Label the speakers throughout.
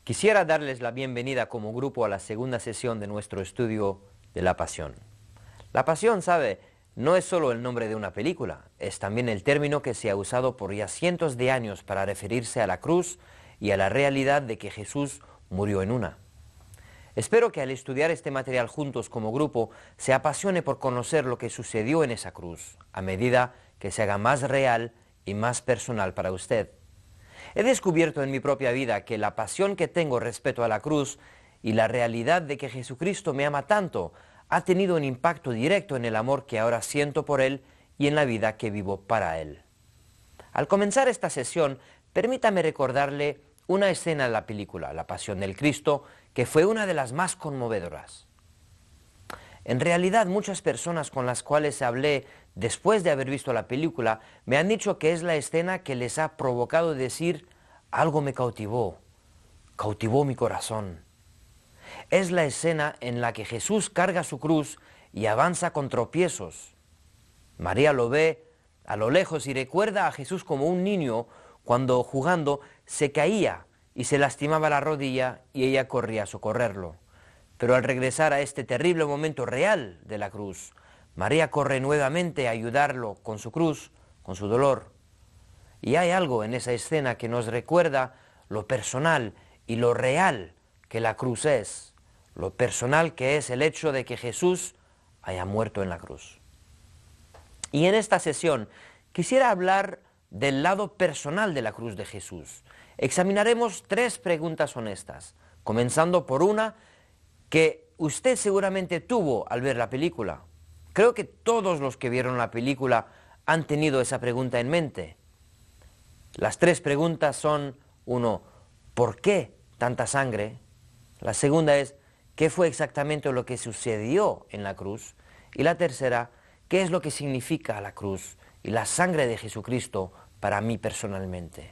Speaker 1: Quisiera darles la bienvenida como grupo a la segunda sesión de nuestro estudio de la Pasión. La Pasión, sabe, no es solo el nombre de una película, es también el término que se ha usado por ya cientos de años para referirse a la cruz y a la realidad de que Jesús murió en una. Espero que al estudiar este material juntos como grupo se apasione por conocer lo que sucedió en esa cruz, a medida que se haga más real y más personal para usted. He descubierto en mi propia vida que la pasión que tengo respecto a la cruz y la realidad de que Jesucristo me ama tanto ha tenido un impacto directo en el amor que ahora siento por Él y en la vida que vivo para Él. Al comenzar esta sesión, permítame recordarle una escena de la película, La Pasión del Cristo, que fue una de las más conmovedoras. En realidad, muchas personas con las cuales hablé después de haber visto la película me han dicho que es la escena que les ha provocado decir: algo me cautivó mi corazón. Es la escena en la que Jesús carga su cruz y avanza con tropiezos. María lo ve a lo lejos y recuerda a Jesús como un niño cuando jugando se caía y se lastimaba la rodilla y ella corría a socorrerlo. Pero al regresar a este terrible momento real de la cruz, María corre nuevamente a ayudarlo con su cruz, con su dolor. Y hay algo en esa escena que nos recuerda lo personal y lo real que la cruz es, lo personal que es el hecho de que Jesús haya muerto en la cruz. Y en esta sesión quisiera hablar del lado personal de la cruz de Jesús. Examinaremos 3 preguntas honestas, comenzando por una que usted seguramente tuvo al ver la película. Creo que todos los que vieron la película han tenido esa pregunta en mente. Las 3 preguntas son: 1, ¿por qué tanta sangre? La segunda es: ¿qué fue exactamente lo que sucedió en la cruz? Y la tercera: ¿qué es lo que significa la cruz y la sangre de Jesucristo para mí personalmente?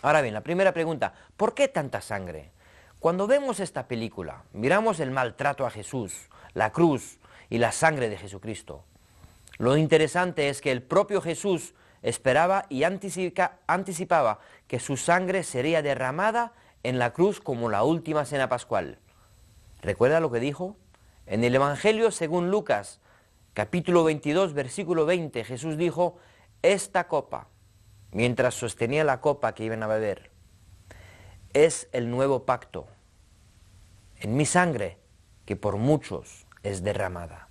Speaker 1: Ahora bien, la primera pregunta: ¿por qué tanta sangre? Cuando vemos esta película, miramos el maltrato a Jesús, la cruz y la sangre de Jesucristo. Lo interesante es que el propio Jesús esperaba y anticipaba que su sangre sería derramada en la cruz como la última cena pascual. ¿Recuerda lo que dijo? En el Evangelio según Lucas, capítulo 22, versículo 20, Jesús dijo: esta copa, mientras sostenía la copa que iban a beber, es el nuevo pacto en mi sangre, que por muchos es derramada.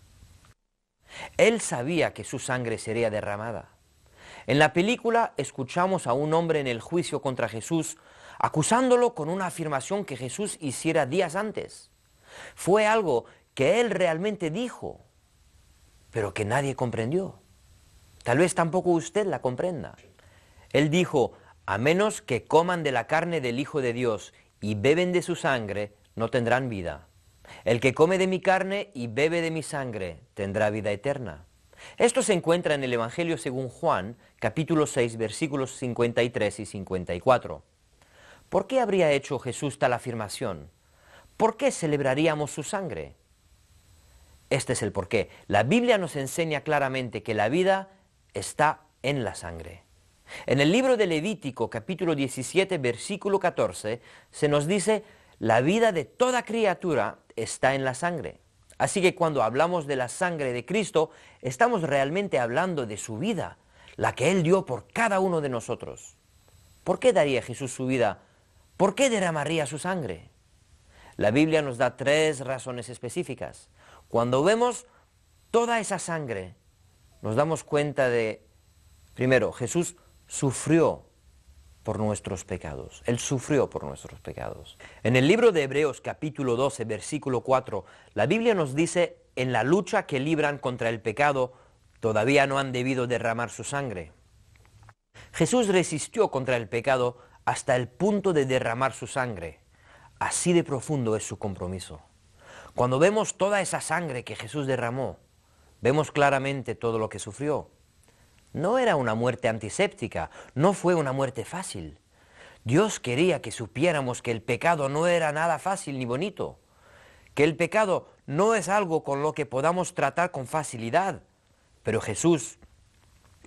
Speaker 1: Él sabía que su sangre sería derramada. En la película escuchamos a un hombre en el juicio contra Jesús, acusándolo con una afirmación que Jesús hiciera días antes. Fue algo que él realmente dijo, pero que nadie comprendió. Tal vez tampoco usted la comprenda. Él dijo: a menos que coman de la carne del Hijo de Dios y beben de su sangre, no tendrán vida. El que come de mi carne y bebe de mi sangre tendrá vida eterna. Esto se encuentra en el Evangelio según Juan, capítulo 6, versículos 53 y 54. ¿Por qué habría hecho Jesús tal afirmación? ¿Por qué celebraríamos su sangre? Este es el porqué. La Biblia nos enseña claramente que la vida está en la sangre. En el libro de Levítico, capítulo 17, versículo 14, se nos dice: la vida de toda criatura está en la sangre. Así que cuando hablamos de la sangre de Cristo, estamos realmente hablando de su vida, la que Él dio por cada uno de nosotros. ¿Por qué daría Jesús su vida? ¿Por qué derramaría su sangre? La Biblia nos da 3 razones específicas. Cuando vemos toda esa sangre, nos damos cuenta de, primero, Jesús sufrió por nuestros pecados. Él sufrió por nuestros pecados. En el libro de Hebreos capítulo 12, versículo 4, la Biblia nos dice: en la lucha que libran contra el pecado, todavía no han debido derramar su sangre. Jesús resistió contra el pecado hasta el punto de derramar su sangre. Así de profundo es su compromiso. Cuando vemos toda esa sangre que Jesús derramó, vemos claramente todo lo que sufrió. No era una muerte antiséptica, no fue una muerte fácil. Dios quería que supiéramos que el pecado no era nada fácil ni bonito, que el pecado no es algo con lo que podamos tratar con facilidad. Pero Jesús,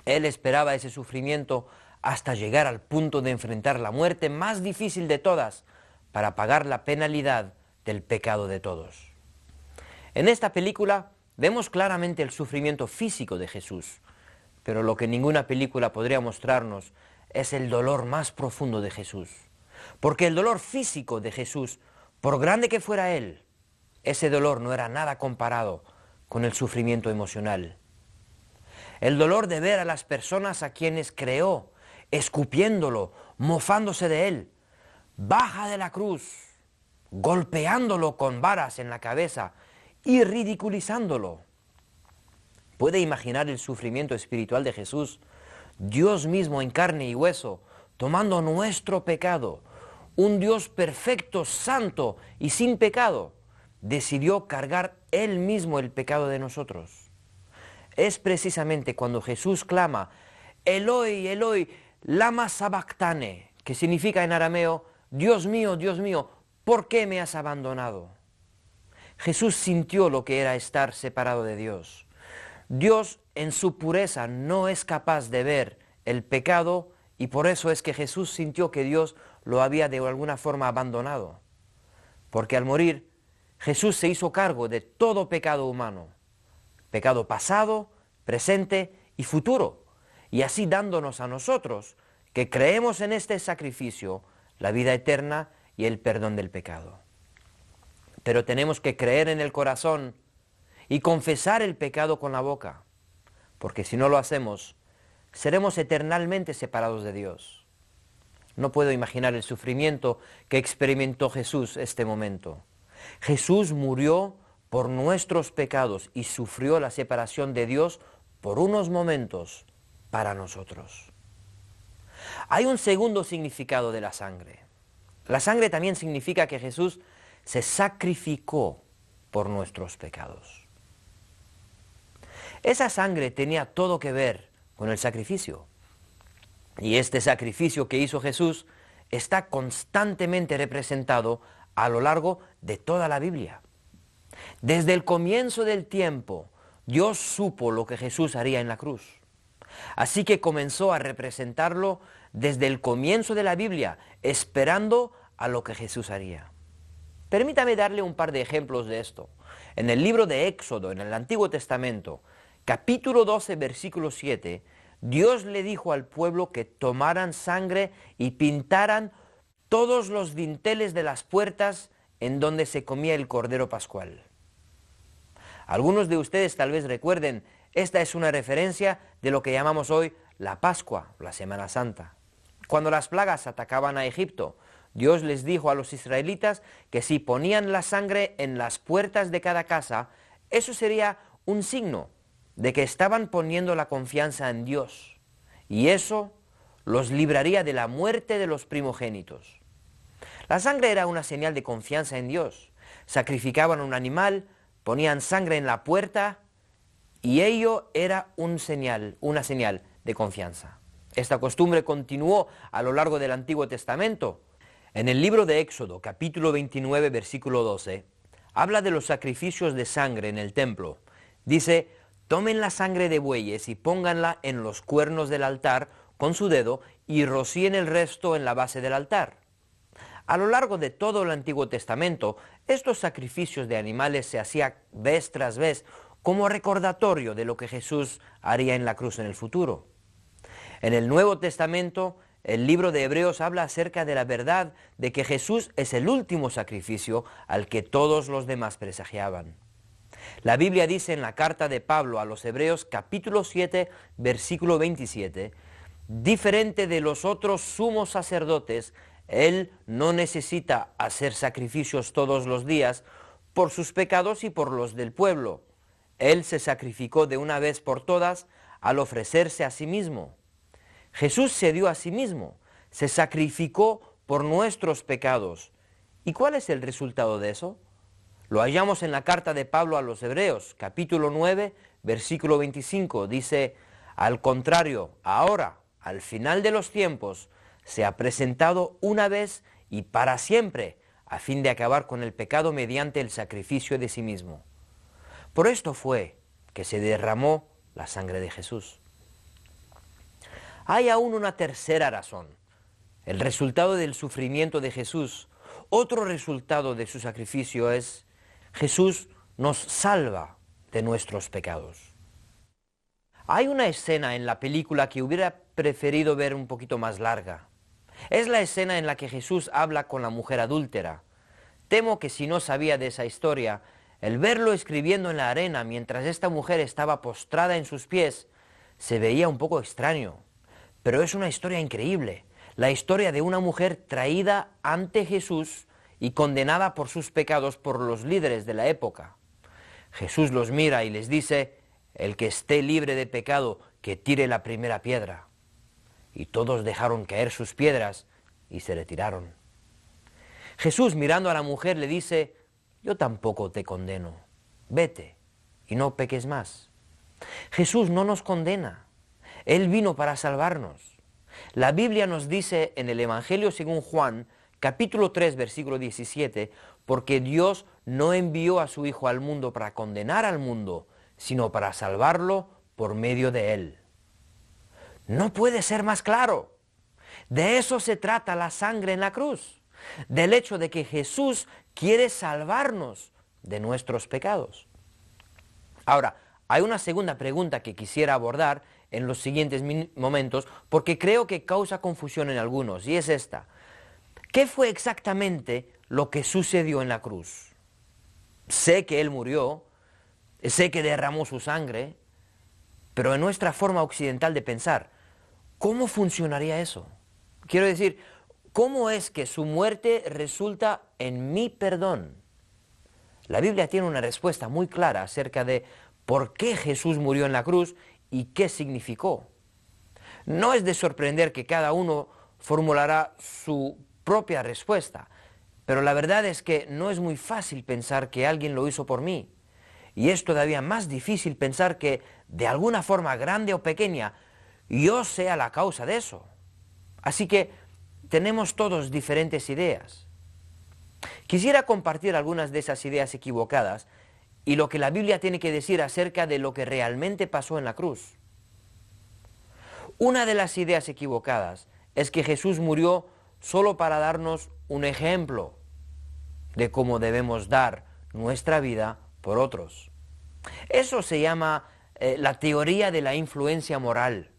Speaker 1: Él esperaba ese sufrimiento hasta llegar al punto de enfrentar la muerte más difícil de todas, para pagar la penalidad del pecado de todos. En esta película vemos claramente el sufrimiento físico de Jesús, pero lo que ninguna película podría mostrarnos es el dolor más profundo de Jesús. Porque el dolor físico de Jesús, por grande que fuera Él, ese dolor no era nada comparado con el sufrimiento emocional. El dolor de ver a las personas a quienes creó, escupiéndolo, mofándose de Él, baja de la cruz, golpeándolo con varas en la cabeza y ridiculizándolo. ¿Puede imaginar el sufrimiento espiritual de Jesús? Dios mismo en carne y hueso, tomando nuestro pecado, un Dios perfecto, santo y sin pecado, decidió cargar Él mismo el pecado de nosotros. Es precisamente cuando Jesús clama, Eloi, Eloi, lama sabactane, que significa en arameo, Dios mío, ¿por qué me has abandonado? Jesús sintió lo que era estar separado de Dios. Dios en su pureza no es capaz de ver el pecado y por eso es que Jesús sintió que Dios lo había de alguna forma abandonado. Porque al morir, Jesús se hizo cargo de todo pecado humano, pecado pasado, presente y futuro, y así dándonos a nosotros, que creemos en este sacrificio, la vida eterna y el perdón del pecado. Pero tenemos que creer en el corazón y confesar el pecado con la boca, porque si no lo hacemos, seremos eternamente separados de Dios. No puedo imaginar el sufrimiento que experimentó Jesús este momento. Jesús murió por nuestros pecados y sufrió la separación de Dios por unos momentos para nosotros. Hay un segundo significado de la sangre. La sangre también significa que Jesús se sacrificó por nuestros pecados. Esa sangre tenía todo que ver con el sacrificio. Y este sacrificio que hizo Jesús está constantemente representado a lo largo de toda la Biblia. Desde el comienzo del tiempo, Dios supo lo que Jesús haría en la cruz. Así que comenzó a representarlo desde el comienzo de la Biblia, esperando a lo que Jesús haría. Permítame darle un par de ejemplos de esto. En el libro de Éxodo, en el Antiguo Testamento, capítulo 12, versículo 7, Dios le dijo al pueblo que tomaran sangre y pintaran todos los dinteles de las puertas en donde se comía el cordero pascual. Algunos de ustedes tal vez recuerden, esta es una referencia de lo que llamamos hoy la Pascua, la Semana Santa. Cuando las plagas atacaban a Egipto, Dios les dijo a los israelitas que si ponían la sangre en las puertas de cada casa, eso sería un signo de que estaban poniendo la confianza en Dios, y eso los libraría de la muerte de los primogénitos. La sangre era una señal de confianza en Dios. Sacrificaban un animal, ponían sangre en la puerta, y ello era una señal de confianza. Esta costumbre continuó a lo largo del Antiguo Testamento. En el libro de Éxodo, capítulo 29, versículo 12, habla de los sacrificios de sangre en el templo. Dice, tomen la sangre de bueyes y pónganla en los cuernos del altar con su dedo y rocíen el resto en la base del altar. A lo largo de todo el Antiguo Testamento, estos sacrificios de animales se hacían vez tras vez como recordatorio de lo que Jesús haría en la cruz en el futuro. En el Nuevo Testamento, el libro de Hebreos habla acerca de la verdad de que Jesús es el último sacrificio al que todos los demás presagiaban. La Biblia dice en la carta de Pablo a los Hebreos, capítulo 7, versículo 27, diferente de los otros sumos sacerdotes, Él no necesita hacer sacrificios todos los días por sus pecados y por los del pueblo. Él se sacrificó de una vez por todas al ofrecerse a sí mismo. Jesús se dio a sí mismo, se sacrificó por nuestros pecados. ¿Y cuál es el resultado de eso? Lo hallamos en la carta de Pablo a los Hebreos, capítulo 9, versículo 25. Dice, al contrario, ahora, al final de los tiempos, se ha presentado una vez y para siempre, a fin de acabar con el pecado mediante el sacrificio de sí mismo. Por esto fue que se derramó la sangre de Jesús. Hay aún una tercera razón, el resultado del sufrimiento de Jesús, Otro resultado de su sacrificio es Jesús nos salva de nuestros pecados. Hay una escena en la película que hubiera preferido ver un poquito más larga. Es la escena en la que Jesús habla con la mujer adúltera. Temo que si no sabía de esa historia, el verlo escribiendo en la arena mientras esta mujer estaba postrada en sus pies, se veía un poco extraño. Pero es una historia increíble, la historia de una mujer traída ante Jesús y condenada por sus pecados por los líderes de la época. Jesús los mira y les dice: el que esté libre de pecado, que tire la primera piedra. Y todos dejaron caer sus piedras y se retiraron. Jesús, mirando a la mujer, le dice: yo tampoco te condeno, vete y no peques más. Jesús no nos condena, Él vino para salvarnos. La Biblia nos dice en el Evangelio según Juan, capítulo 3, versículo 17, porque Dios no envió a su Hijo al mundo para condenar al mundo, sino para salvarlo por medio de Él. No puede ser más claro. De eso se trata la sangre en la cruz, del hecho de que Jesús quiere salvarnos de nuestros pecados. Ahora, hay una segunda pregunta que quisiera abordar en los siguientes momentos, porque creo que causa confusión en algunos, y es esta. ¿Qué fue exactamente lo que sucedió en la cruz? Sé que Él murió, sé que derramó su sangre, pero en nuestra forma occidental de pensar, ¿cómo funcionaría eso? Quiero decir, ¿cómo es que su muerte resulta en mi perdón? La Biblia tiene una respuesta muy clara acerca de por qué Jesús murió en la cruz y qué significó. No es de sorprender que cada uno formulará su propia respuesta, pero la verdad es que no es muy fácil pensar que alguien lo hizo por mí. Y es todavía más difícil pensar que, de alguna forma grande o pequeña, yo sea la causa de eso. Así que tenemos todos diferentes ideas. Quisiera compartir algunas de esas ideas equivocadas y lo que la Biblia tiene que decir acerca de lo que realmente pasó en la cruz. Una de las ideas equivocadas es que Jesús murió solo para darnos un ejemplo de cómo debemos dar nuestra vida por otros. Eso se llama la teoría de la influencia moral.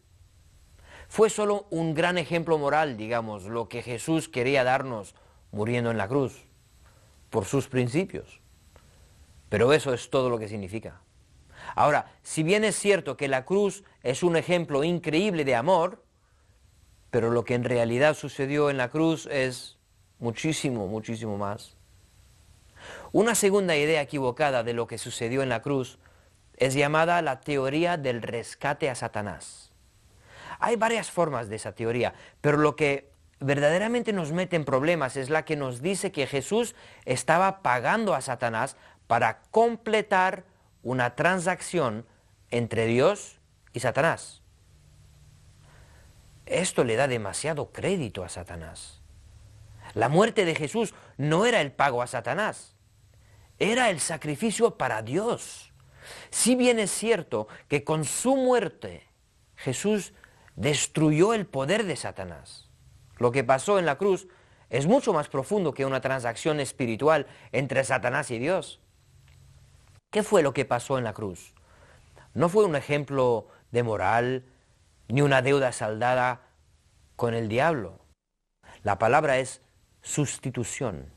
Speaker 1: Fue solo un gran ejemplo moral, digamos, lo que Jesús quería darnos muriendo en la cruz, por sus principios. Pero eso es todo lo que significa. Ahora, si bien es cierto que la cruz es un ejemplo increíble de amor, pero lo que en realidad sucedió en la cruz es muchísimo, muchísimo más. Una segunda idea equivocada de lo que sucedió en la cruz es llamada la teoría del rescate a Satanás. Hay varias formas de esa teoría, pero lo que verdaderamente nos mete en problemas es la que nos dice que Jesús estaba pagando a Satanás para completar una transacción entre Dios y Satanás. Esto le da demasiado crédito a Satanás. La muerte de Jesús no era el pago a Satanás, era el sacrificio para Dios. Si bien es cierto que con su muerte Jesús destruyó el poder de Satanás, lo que pasó en la cruz es mucho más profundo que una transacción espiritual entre Satanás y Dios. ¿Qué fue lo que pasó en la cruz? No fue un ejemplo de moral, ni una deuda saldada con el diablo. La palabra es sustitución.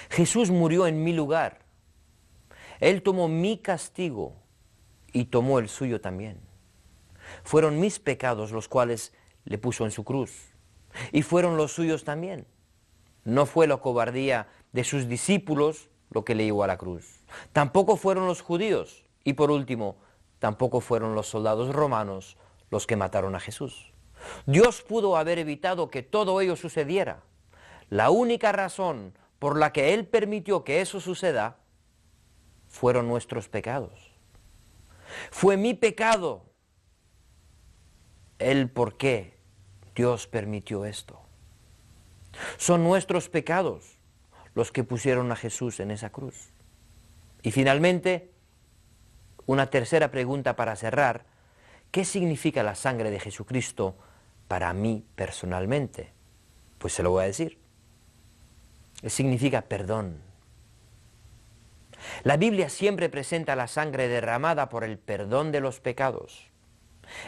Speaker 1: Jesús murió en mi lugar. Él tomó mi castigo y tomó el suyo también. Fueron mis pecados los cuales le puso en su cruz. Y fueron los suyos también. No fue la cobardía de sus discípulos lo que le llevó a la cruz. Tampoco fueron los judíos. Y por último, tampoco fueron los soldados romanos los que mataron a Jesús. Dios pudo haber evitado que todo ello sucediera. La única razón por la que Él permitió que eso suceda fueron nuestros pecados. Fue mi pecado el por qué Dios permitió esto. Son nuestros pecados los que pusieron a Jesús en esa cruz. Y finalmente, una tercera pregunta para cerrar. ¿Qué significa la sangre de Jesucristo para mí personalmente? Pues se lo voy a decir. significa perdón. La Biblia siempre presenta la sangre derramada por el perdón de los pecados.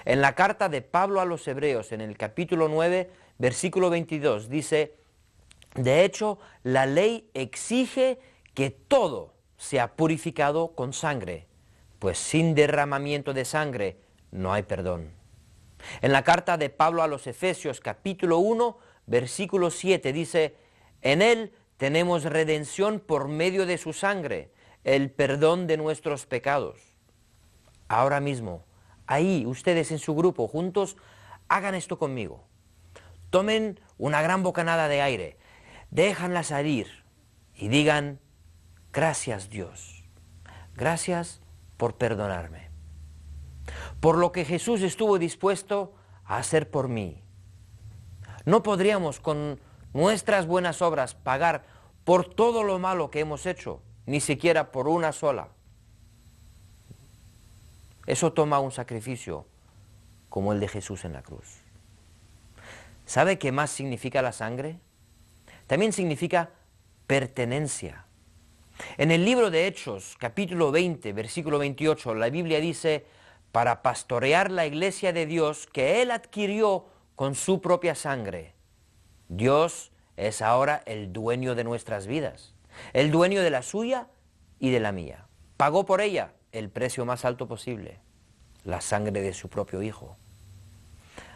Speaker 1: En la carta de Pablo a los Hebreos, en el capítulo 9, versículo 22, dice: de hecho, la ley exige que todo sea purificado con sangre, pues sin derramamiento de sangre no hay perdón. En la carta de Pablo a los Efesios, capítulo 1, versículo 7, dice: en él tenemos redención por medio de su sangre, el perdón de nuestros pecados. Ahora mismo, ahí, ustedes en su grupo, juntos, hagan esto conmigo. Tomen una gran bocanada de aire, déjanla salir y digan: gracias Dios, gracias por perdonarme, por lo que Jesús estuvo dispuesto a hacer por mí. No podríamos con nuestras buenas obras pagar por todo lo malo que hemos hecho, ni siquiera por una sola. Eso toma un sacrificio como el de Jesús en la cruz. ¿Sabe qué más significa la sangre? También significa pertenencia. En el libro de Hechos, capítulo 20, versículo 28, la Biblia dice: para pastorear la iglesia de Dios que Él adquirió con su propia sangre. Dios es ahora el dueño de nuestras vidas, el dueño de la suya y de la mía. Pagó por ella el precio más alto posible, la sangre de su propio Hijo.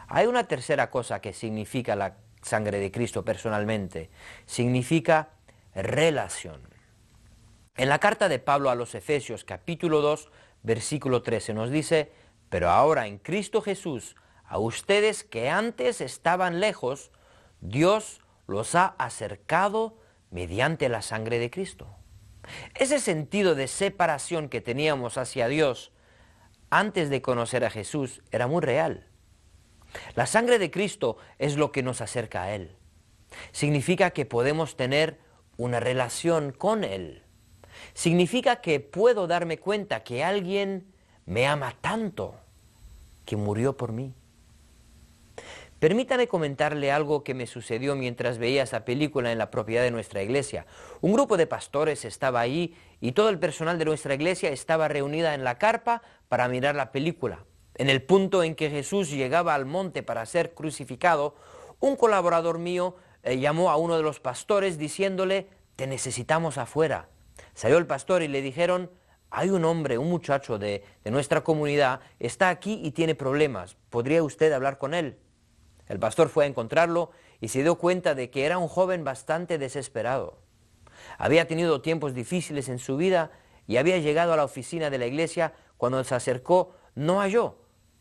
Speaker 1: Hay una tercera cosa que significa la sangre de Cristo personalmente: significa relación. En la carta de Pablo a los Efesios, capítulo 2, versículo 13, nos dice: pero ahora en Cristo Jesús, a ustedes que antes estaban lejos, Dios los ha acercado mediante la sangre de Cristo. Ese sentido de separación que teníamos hacia Dios antes de conocer a Jesús era muy real. La sangre de Cristo es lo que nos acerca a Él. Significa que podemos tener una relación con Él. Significa que puedo darme cuenta que alguien me ama tanto que murió por mí. Permítame comentarle algo que me sucedió mientras veía esa película en la propiedad de nuestra iglesia. Un grupo de pastores estaba ahí y todo el personal de nuestra iglesia estaba reunida en la carpa para mirar la película. En el punto en que Jesús llegaba al monte para ser crucificado, un colaborador mío llamó a uno de los pastores diciéndole: te necesitamos afuera. Salió el pastor y le dijeron: hay un hombre, un muchacho de nuestra comunidad, está aquí y tiene problemas, ¿podría usted hablar con él? El pastor fue a encontrarlo y se dio cuenta de que era un joven bastante desesperado. Había tenido tiempos difíciles en su vida y había llegado a la oficina de la iglesia. Cuando se acercó, no halló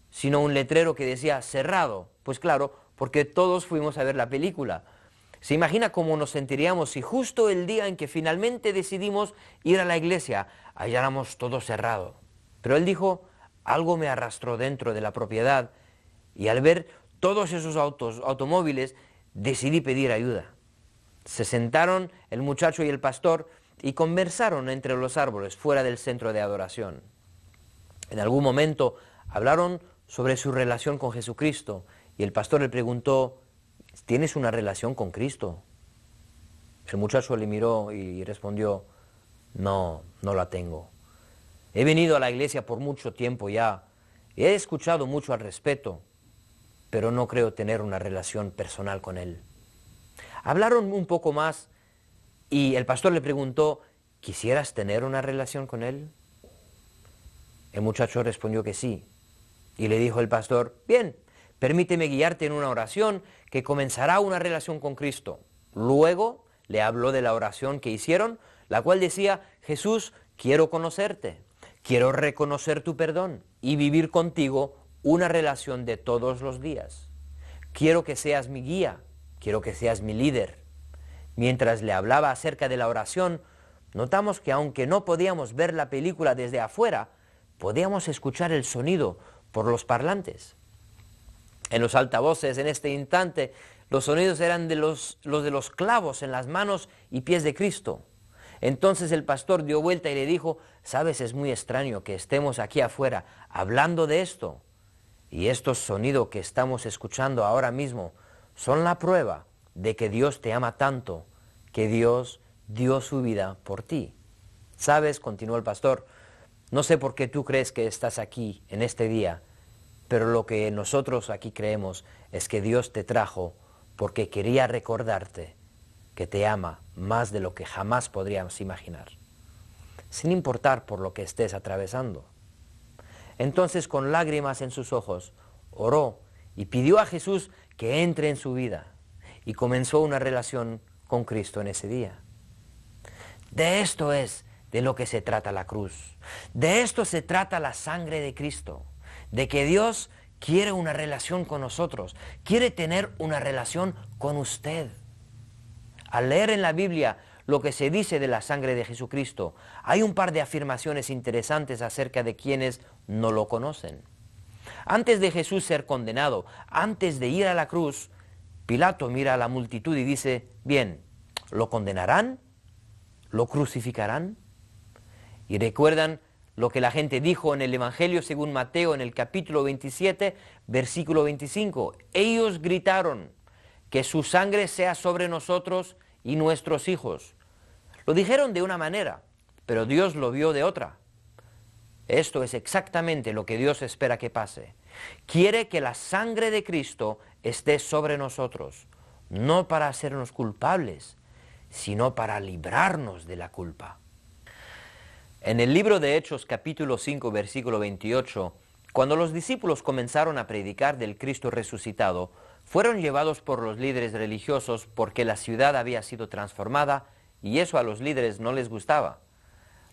Speaker 1: sino un letrero que decía cerrado. Pues claro, porque todos fuimos a ver la película. ¿Se imagina cómo nos sentiríamos si justo el día en que finalmente decidimos ir a la iglesia halláramos todo cerrado? Pero él dijo: algo me arrastró dentro de la propiedad y al ver todos esos automóviles, decidí pedir ayuda. Se sentaron el muchacho y el pastor y conversaron entre los árboles fuera del centro de adoración. En algún momento hablaron sobre su relación con Jesucristo y el pastor le preguntó: ¿tienes una relación con Cristo? El muchacho le miró y respondió: no, no la tengo. He venido a la iglesia por mucho tiempo ya, y he escuchado mucho al respecto, pero no creo tener una relación personal con Él. Hablaron un poco más y el pastor le preguntó: ¿quisieras tener una relación con Él? El muchacho respondió que sí. Y le dijo el pastor: bien, permíteme guiarte en una oración que comenzará una relación con Cristo. Luego le habló de la oración que hicieron, la cual decía: Jesús, quiero conocerte, quiero reconocer tu perdón y vivir contigo una relación de todos los días. Quiero que seas mi guía, quiero que seas mi líder. Mientras le hablaba acerca de la oración, notamos que aunque no podíamos ver la película desde afuera, podíamos escuchar el sonido por los parlantes. En los altavoces, en este instante, los sonidos eran de los de los clavos en las manos y pies de Cristo. Entonces el pastor dio vuelta y le dijo: sabes, es muy extraño que estemos aquí afuera hablando de esto, y estos sonidos que estamos escuchando ahora mismo son la prueba de que Dios te ama tanto que Dios dio su vida por ti. ¿Sabes?, continuó el pastor, no sé por qué tú crees que estás aquí en este día, pero lo que nosotros aquí creemos es que Dios te trajo porque quería recordarte que te ama más de lo que jamás podríamos imaginar, sin importar por lo que estés atravesando. Entonces, con lágrimas en sus ojos, oró y pidió a Jesús que entre en su vida y comenzó una relación con Cristo en ese día. De esto es de lo que se trata la cruz. De esto se trata la sangre de Cristo. De que Dios quiere una relación con nosotros. Quiere tener una relación con usted. Al leer en la Biblia lo que se dice de la sangre de Jesucristo, hay un par de afirmaciones interesantes acerca de quienes no lo conocen. Antes de Jesús ser condenado, antes de ir a la cruz, Pilato mira a la multitud y dice, bien, ¿lo condenarán? ¿Lo crucificarán? Y recuerdan lo que la gente dijo en el Evangelio según Mateo en el capítulo 27, versículo 25. Ellos gritaron, que su sangre sea sobre nosotros y nuestros hijos. Lo dijeron de una manera, pero Dios lo vio de otra. Esto es exactamente lo que Dios espera que pase. Quiere que la sangre de Cristo esté sobre nosotros, no para hacernos culpables, sino para librarnos de la culpa. En el libro de Hechos, capítulo 5, versículo 28, cuando los discípulos comenzaron a predicar del Cristo resucitado, fueron llevados por los líderes religiosos porque la ciudad había sido transformada y eso a los líderes no les gustaba.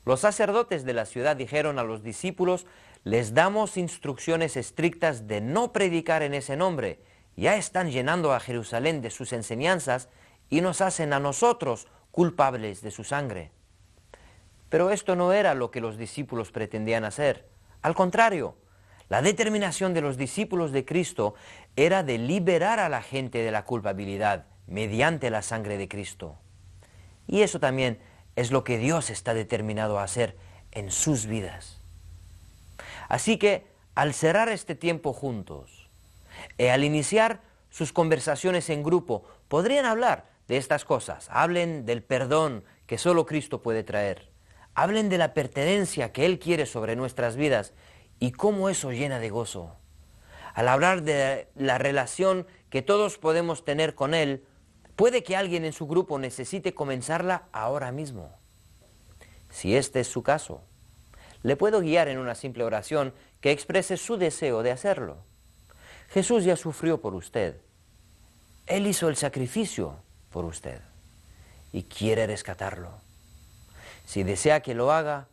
Speaker 1: Los sacerdotes de la ciudad dijeron a los discípulos, les damos instrucciones estrictas de no predicar en ese nombre. Ya están llenando a Jerusalén de sus enseñanzas y nos hacen a nosotros culpables de su sangre. Pero esto no era lo que los discípulos pretendían hacer. Al contrario, la determinación de los discípulos de Cristo era de liberar a la gente de la culpabilidad mediante la sangre de Cristo. Y eso también es lo que Dios está determinado a hacer en sus vidas. Así que, al cerrar este tiempo juntos, y al iniciar sus conversaciones en grupo, podrían hablar de estas cosas. Hablen del perdón que solo Cristo puede traer. Hablen de la pertenencia que Él quiere sobre nuestras vidas y cómo eso llena de gozo. Al hablar de la relación que todos podemos tener con Él, puede que alguien en su grupo necesite comenzarla ahora mismo. Si este es su caso, le puedo guiar en una simple oración que exprese su deseo de hacerlo. Jesús ya sufrió por usted. Él hizo el sacrificio por usted y quiere rescatarlo. Si desea que lo haga,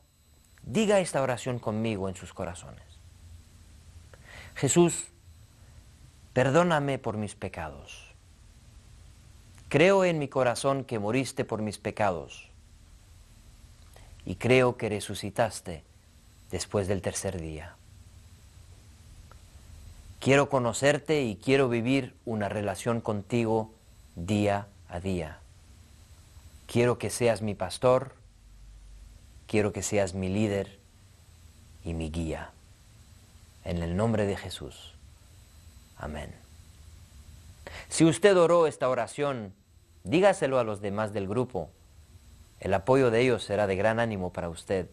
Speaker 1: diga esta oración conmigo en sus corazones. Jesús, perdóname por mis pecados. Creo en mi corazón que moriste por mis pecados y creo que resucitaste después del tercer día. Quiero conocerte y quiero vivir una relación contigo día a día. Quiero que seas mi pastor, quiero que seas mi líder y mi guía. En el nombre de Jesús. Amén. Si usted oró esta oración, dígaselo a los demás del grupo. El apoyo de ellos será de gran ánimo para usted.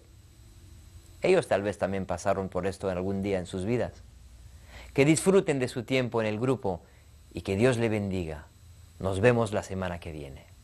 Speaker 1: Ellos tal vez también pasaron por esto en algún día en sus vidas. Que disfruten de su tiempo en el grupo y que Dios le bendiga. Nos vemos la semana que viene.